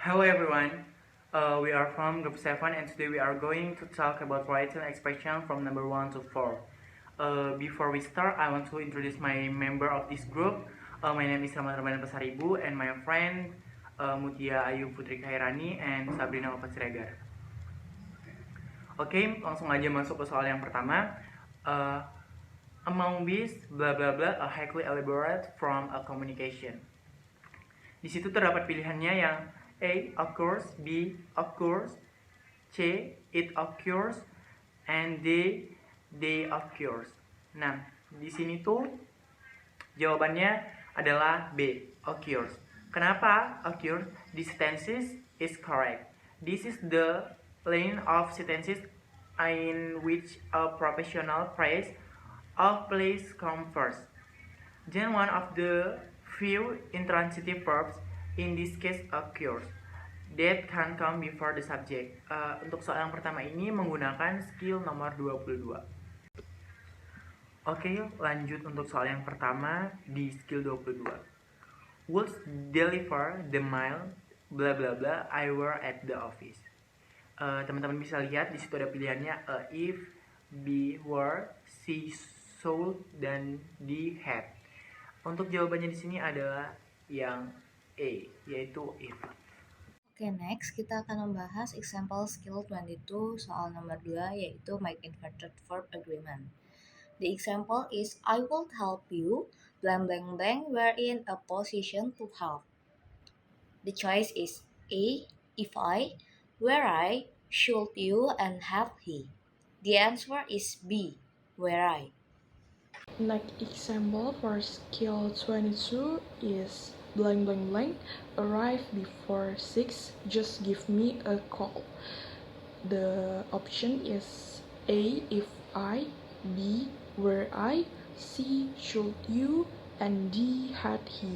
Hello everyone, we are from group 7 and today we are going to talk about writing expression from number 1 to 4. Before we start, I want to introduce my member of this group. My name is Rahmat Ramadan Pasaribu and my friend Mutia Ayu Putri Khairani and Sabrina Alfa Siregar. Oke, langsung aja masuk ke soal yang pertama. Among these, blah blah blah, a highly elaborate from a communication. Di situ terdapat pilihannya yang A. Occurs, B. Occurs, C. It occurs, and D. They occurs. Nah, di sini tuh jawabannya adalah B. Occurs. Kenapa occurs? This tenses is correct. This is the line of sentences in which a professional phrase of place comes first. Then one of the few intransitive verbs in this case occurs that can come before the subject. Untuk soal yang pertama ini menggunakan skill nomor 22. Oke, lanjut untuk soal yang pertama di skill 22. Would deliver the mail bla bla bla I were at the office. Teman-teman bisa lihat di situ ada pilihannya if, be, were, see, should, dan D had. Untuk jawabannya di sini adalah yang A, yaitu if. Oke, next kita akan membahas example skill 22 soal nomor 2 yaitu make inverted verb agreement. The example is I will help you blank blank blank we're in a position to help. The choice is A, if I, where I, should you, and have he. The answer is B, where I. Next example for skill 22 is blank blank blank arrive before 6, just give me a call. The option is A, if I, B, were I, C, should you, and D, had he.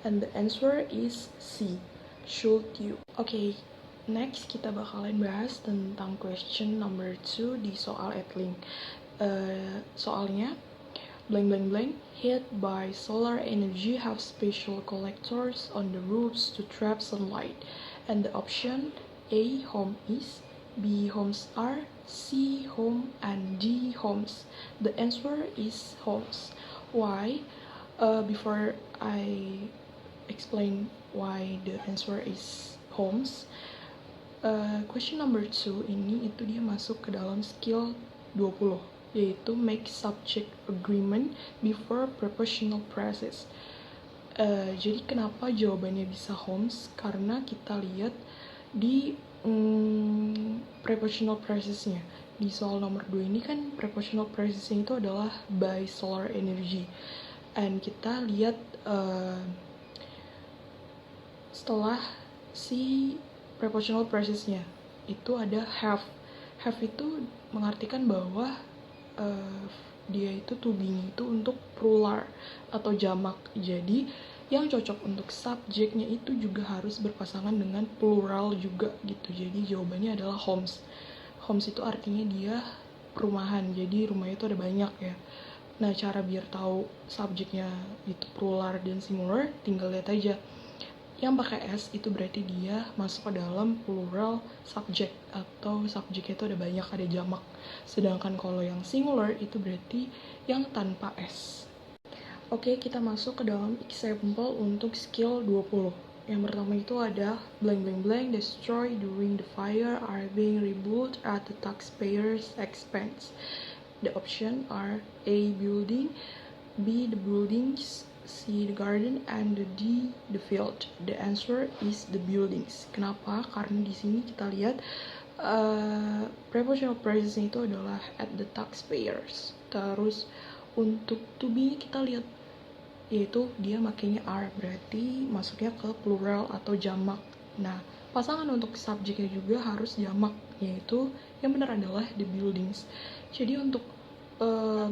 And the answer is C, should you. Okay, next kita bakalan bahas tentang question number 2 di soal Edling. Soalnya blank blank blank hit by solar energy have special collectors on the roofs to trap sunlight. And the option A, home is, B, homes are, C, home, and D, homes. The answer is homes. Why? Before I explain why the answer is homes, question number 2 ini itu dia masuk ke dalam skill 20, yaitu make subject agreement before prepositional phrases. Jadi kenapa jawabannya bisa homes? Karena kita lihat di prepositional phrasesnya. Di soal nomor 2 ini kan prepositional phrasesnya itu adalah by solar energy. And kita lihat setelah si prepositional phrasesnya itu ada have. Have itu mengartikan bahwa dia itu to be-nya itu untuk plural atau jamak. Jadi yang cocok untuk subjeknya itu juga harus berpasangan dengan plural juga gitu. Jadi jawabannya adalah homes. Homes itu artinya dia perumahan. Jadi rumahnya itu ada banyak ya. Nah, cara biar tahu subjeknya itu plural dan singular tinggal lihat aja. Yang pakai S itu berarti dia masuk ke dalam plural subject atau subjeknya itu ada banyak, ada jamak. Sedangkan kalau yang singular itu berarti yang tanpa S. Oke, kita masuk ke dalam example untuk skill 20. Yang pertama itu ada blank blank blank destroy during the fire are being rebuilt at the taxpayers' expense. The option are A, building, B, the buildings, C, the garden, and the D, the field. The answer is the buildings. Kenapa? Karena di sini kita lihat prepositional phrases itu adalah at the taxpayers. Terus untuk to be kita lihat yaitu dia makanya are, berarti masuknya ke plural atau jamak. Nah, pasangan untuk subjeknya juga harus jamak, yaitu yang benar adalah the buildings. Jadi untuk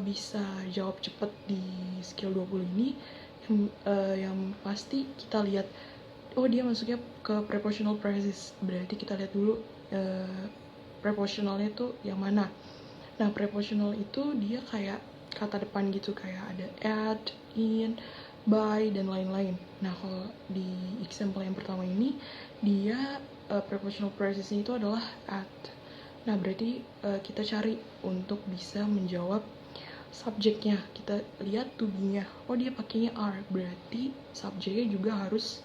bisa jawab cepat di skill 20 ini yang pasti kita lihat dia masuknya ke prepositional phrases, berarti kita lihat dulu prepositionalnya tuh yang mana. Nah, prepositional itu dia kayak kata depan gitu, kayak ada at, in, by, dan lain-lain. Nah, kalau di example yang pertama ini dia prepositional phrasesnya itu adalah at. Nah, berarti kita cari untuk bisa menjawab subjeknya. Kita lihat to be-nya. Oh, dia pakainya are. Berarti subjeknya juga harus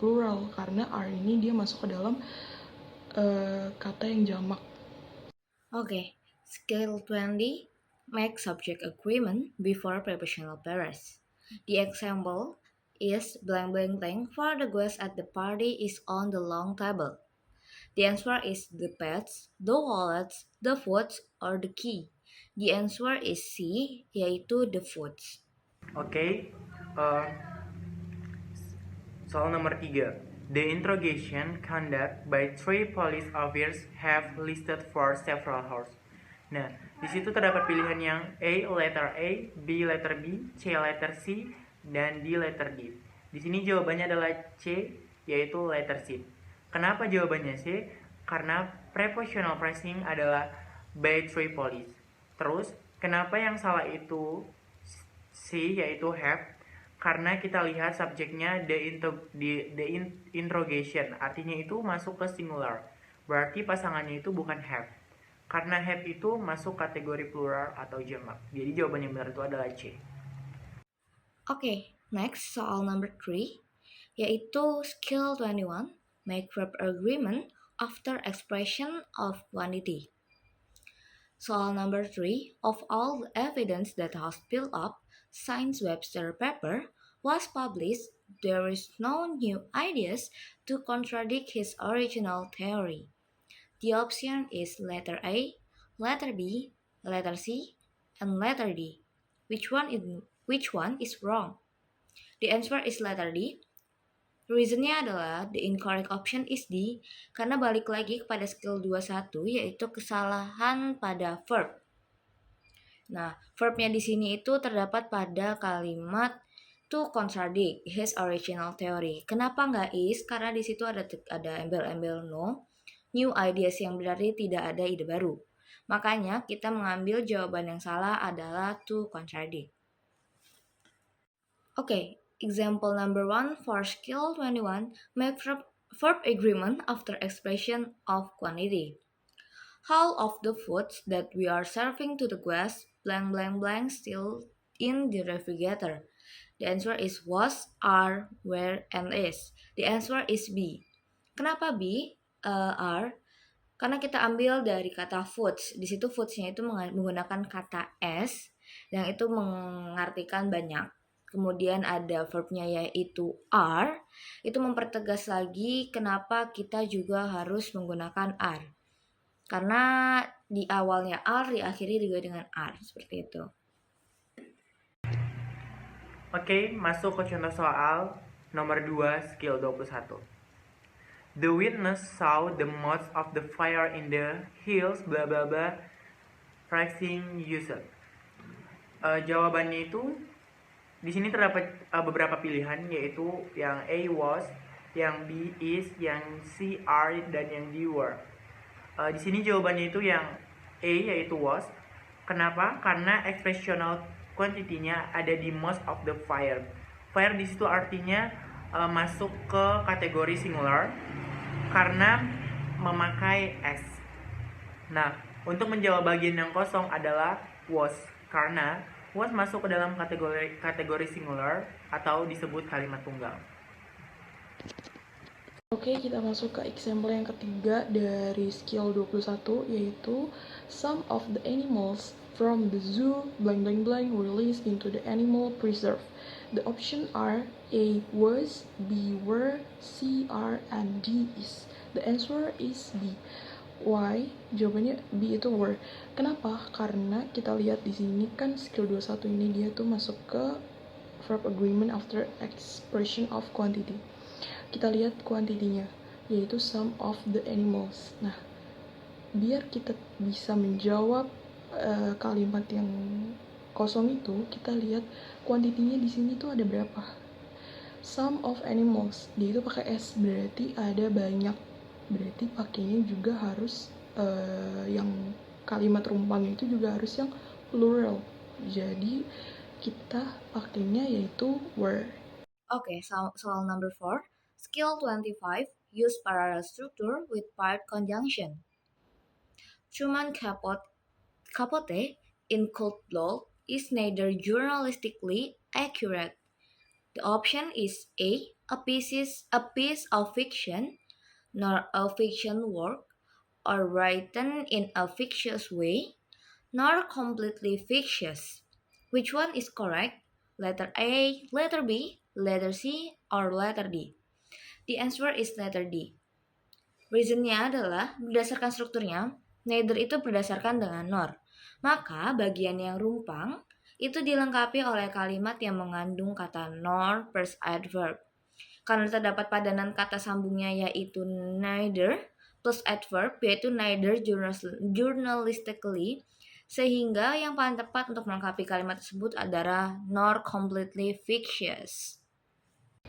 plural karena are ini dia masuk ke dalam kata yang jamak. Okay, skill 20, make subject agreement before prepositional pairs. The example is blank blank blank for the guest at the party is on the long table. The answer is the pets, the wallets, the foods, or the key. The answer is C, yaitu the foods. Oke, soal nomor 3. The interrogation conducted by 3 police officers have listed for several hours. Nah, di situ terdapat pilihan yang letter A, B letter B, C letter C, dan D letter D. Di sini jawabannya adalah C, yaitu letter C. Kenapa jawabannya C? Karena prepositional phrasing adalah by 3 police. Terus, kenapa yang salah itu C, yaitu have? Karena kita lihat subjeknya the interrogation, artinya itu masuk ke singular. Berarti pasangannya itu bukan have. Karena have itu masuk kategori plural atau jamak. Jadi jawaban yang benar itu adalah C. Okay, next soal number 3, yaitu skill 21, make verb agreement after expression of quantity. Soal number 3, of all the evidence that has built up since Webster paper was published, there is no new ideas to contradict his original theory. The option is letter A, letter B, letter C, and letter D. Which one is wrong? The answer is letter D. Reasonnya adalah the incorrect option is D, karena balik lagi kepada skill 21, yaitu kesalahan pada verb. Nah, verbnya di sini itu terdapat pada kalimat to contradict his original theory. Kenapa nggak is? Karena di situ ada embel-embel no, new ideas yang berarti tidak ada ide baru. Makanya kita mengambil jawaban yang salah adalah to contradict. Okay, example number 1 for skill 21, make verb agreement after expression of quantity. How of the foods that we are serving to the guests blank blank blank still in the refrigerator? The answer is was, are, were, and is. The answer is B. Kenapa B? Are? Karena kita ambil dari kata foods. Di situ foods-nya itu menggunakan kata s yang itu mengartikan banyak. Kemudian ada verbnya yaitu are. Itu mempertegas lagi kenapa kita juga harus menggunakan are. Karena di awalnya are, diakhiri juga dengan are, seperti itu. Oke, masuk ke contoh soal nomor 2, skill 21. The witness saw the moth of the fire in the hills, bla bla bla, rising user. Jawabannya itu di sini terdapat beberapa pilihan, yaitu yang A was, yang B is, yang C are, dan yang D were. Di sini jawabannya itu yang A, yaitu was. Kenapa? Karena expressional quantity-nya ada di most of the fire. Fire di situ artinya masuk ke kategori singular karena memakai s. Nah, untuk menjawab bagian yang kosong adalah was, karena was masuk ke dalam kategori singular atau disebut kalimat tunggal. Oke, kita masuk ke example yang ketiga dari skill 21, yaitu some of the animals from the zoo blank blank blank released into the animal preserve. The options are A was, B were, C are, and D is. The answer is B. Why? Jawabannya B itu were. Kenapa? Karena kita lihat di sini kan skill 21 ini dia tuh masuk ke verb agreement after expression of quantity. Kita lihat kuantitinya, yaitu some of the animals. Nah, biar kita bisa menjawab kalimat yang kosong itu, kita lihat kuantitinya di sini tuh ada berapa. Some of animals, dia itu pakai s, berarti ada banyak. Berarti pakainya juga harus yang kalimat rumpangnya itu juga harus yang plural. Jadi kita pakainya yaitu were. Okay, soal number 4, skill 25, use parallel structure with part conjunction. Truman Capote in Cold Blood is neither journalistically accurate. The option is a piece of fiction, nor a fiction work, or written in a fictitious way, nor completely fictitious. Which one is correct? Letter A, letter B, letter C, or letter D? The answer is letter D. Reasonnya adalah berdasarkan strukturnya, neither itu berdasarkan dengan nor. Maka bagian yang rumpang itu dilengkapi oleh kalimat yang mengandung kata nor plus adverb. Karena terdapat padanan kata sambungnya yaitu neither plus adverb yaitu neither journalistically, sehingga yang paling tepat untuk melengkapi kalimat tersebut adalah nor completely fictitious.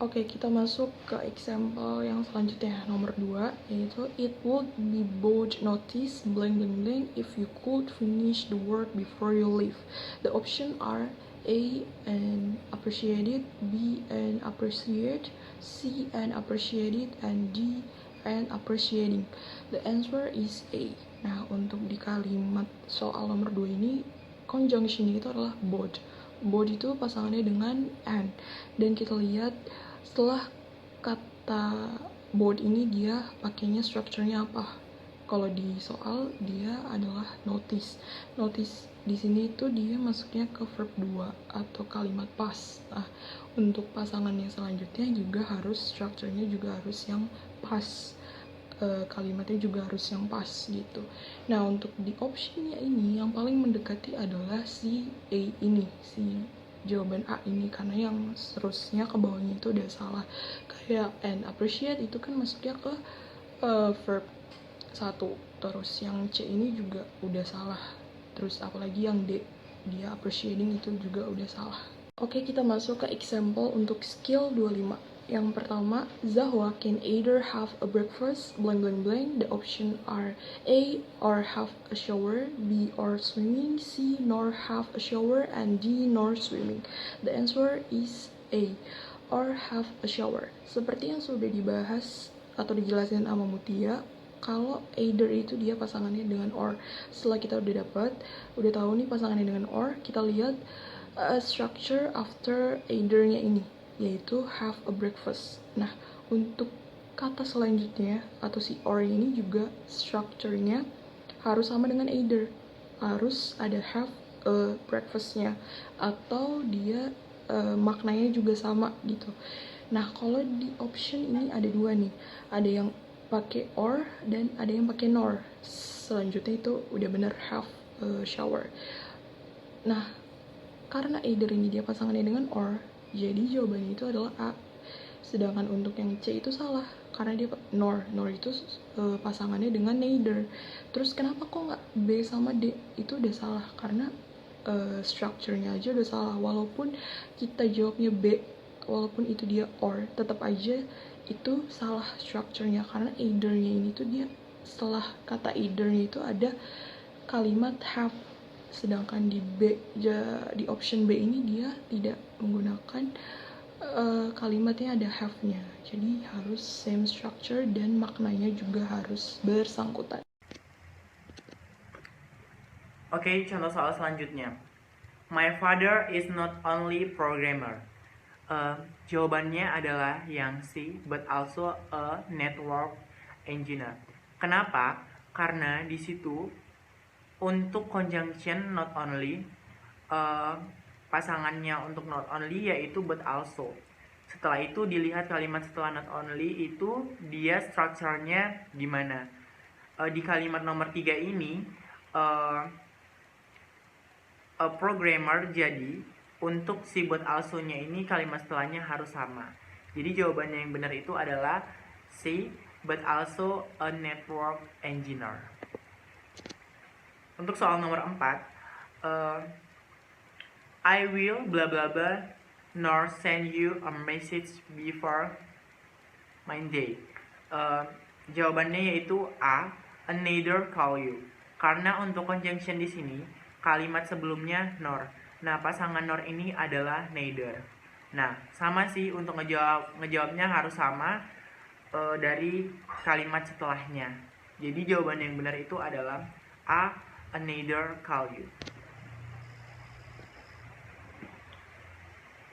Oke, kita masuk ke example yang selanjutnya, nomor 2, yaitu it would be bold notice blank blank blank if you could finish the work before you leave. The options are A, and appreciated, B, and appreciate, C, and appreciated, and D, and appreciating. The answer is A. Nah, untuk di kalimat soal nomor 2 ini, conjunction itu adalah bold. Bold itu pasangannya dengan and, dan kita lihat setelah kata bold ini dia pakainya strukturnya apa. Kalau di soal dia adalah notice. Notice di sini itu dia masuknya ke verb 2 atau kalimat past. Nah, untuk pasangan yang selanjutnya juga harus strukturnya juga harus yang past. Kalimatnya juga harus yang pas gitu. Nah, untuk di optionnya ini yang paling mendekati adalah si A ini, si jawaban A ini, karena yang seterusnya ke bawahnya itu udah salah. Kayak and appreciate itu kan masuknya ke verb 1, terus yang C ini juga udah salah. Terus apalagi yang D, dia appreciating itu juga udah salah. Oke, kita masuk ke example untuk skill 25. Yang pertama, Zahwa can either have a breakfast blank blank blank. The options are A, or have a shower, B, or swimming, C, nor have a shower, and D, nor swimming. The answer is A, or have a shower. Seperti yang sudah dibahas atau dijelasin sama Mutia, kalau either itu dia pasangannya dengan or. Setelah kita udah tahu nih pasangannya dengan or, kita lihat structure after either-nya ini, yaitu have a breakfast. Nah, untuk kata selanjutnya atau si or ini juga strukturnya harus sama dengan either. Harus ada have a breakfast-nya atau dia maknanya juga sama gitu. Nah, kalau di option ini ada dua nih. Ada yang pakai or dan ada yang pakai nor. Selanjutnya itu udah bener have a shower. Nah, karena either ini dia pasangannya dengan or, jadi jawabannya itu adalah A. Sedangkan untuk yang C itu salah, karena dia nor itu pasangannya dengan neither. Terus kenapa kok nggak B sama D? Itu udah salah, karena structure-nya aja udah salah. Walaupun kita jawabnya B, walaupun itu dia or, tetap aja itu salah structure-nya, karena either-nya ini tuh dia setelah kata either-nya itu ada kalimat have. Sedangkan di option B ini dia tidak menggunakan kalimatnya ada have-nya. Jadi harus same structure dan maknanya juga harus bersangkutan. Oke, contoh soal selanjutnya. My father is not only programmer. Jawabannya adalah yang C, but also a network engineer. Kenapa? Karena di situ untuk conjunction not only, pasangannya untuk not only yaitu but also. Setelah itu dilihat kalimat setelah not only itu dia strukturnya gimana. Di kalimat nomor 3 ini a programmer, jadi untuk si but also-nya ini kalimat setelahnya harus sama. Jadi jawabannya yang benar itu adalah C, but also a network engineer. Untuk soal nomor 4, I will bla bla bla nor send you a message before Monday. Jawabannya yaitu A, neither call you. Karena untuk conjunction di sini kalimat sebelumnya nor. Nah, pasangan nor ini adalah neither. Nah, sama sih untuk ngejawabnya harus sama. dari kalimat setelahnya. Jadi jawaban yang benar itu adalah A. Another call you.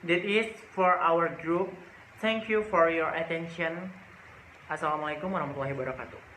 That is for our group. Thank you for your attention. Assalamualaikum warahmatullahi wabarakatuh.